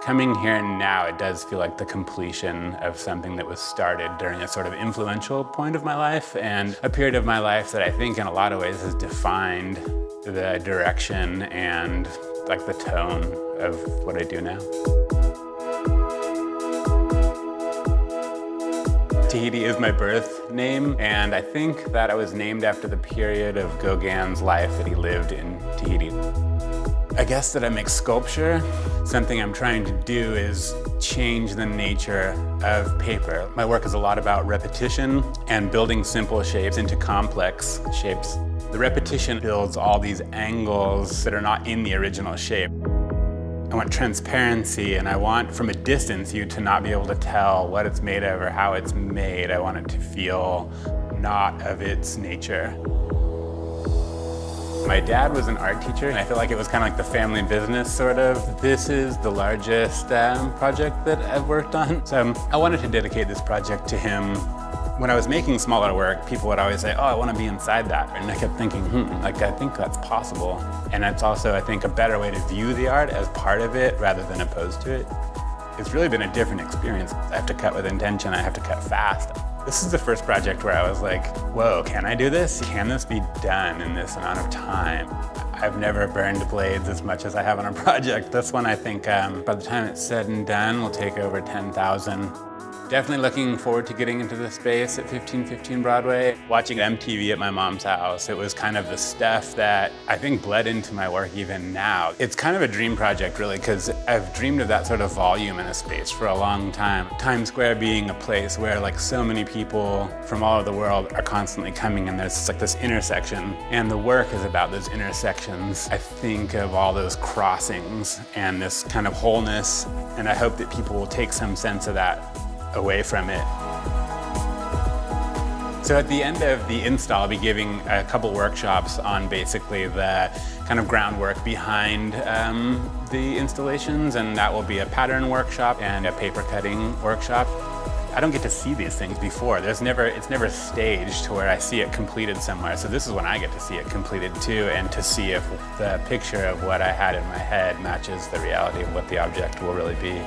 Coming here now, it does feel like the completion of something that was started during a sort of influential point of my life and a period of my life that I think in a lot of ways has defined the direction and like the tone of what I do now. Tahiti is my birth name, and I think that I was named after the period of Gauguin's life that he lived in Tahiti. I guess that I make sculpture. Something I'm trying to do is change the nature of paper. My work is a lot about repetition and building simple shapes into complex shapes. The repetition builds all these angles that are not in the original shape. I want transparency, and I want, from a distance, you to not be able to tell what it's made of or how it's made. I want it to feel not of its nature. My dad was an art teacher, and I feel like it was kind of like the family business, sort of. This is the largest project that I've worked on. So I wanted to dedicate this project to him. When I was making smaller work, people would always say, oh, I want to be inside that. And I kept thinking, like, I think that's possible. And it's also, I think, a better way to view the art as part of it rather than opposed to it. It's really been a different experience. I have to cut with intention, I have to cut fast. This is the first project where I was like, whoa, can I do this? Can this be done in this amount of time? I've never burned blades as much as I have on a project. This one, I think, by the time it's said and done, will take over 10,000. Definitely looking forward to getting into the space at 1515 Broadway. Watching MTV at my mom's house, it was kind of the stuff that I think bled into my work even now. It's kind of a dream project, really, because I've dreamed of that sort of volume in a space for a long time. Times Square being a place where like so many people from all over the world are constantly coming, and there's like this intersection. And the work is about those intersections. I think of all those crossings and this kind of wholeness, and I hope that people will take some sense of that away from it. So at the end of the install, I'll be giving a couple workshops on basically the kind of groundwork behind the installations, and that will be a pattern workshop and a paper cutting workshop. I don't get to see these things before. It's never staged to where I see it completed somewhere. So this is when I get to see it completed too, and to see if the picture of what I had in my head matches the reality of what the object will really be.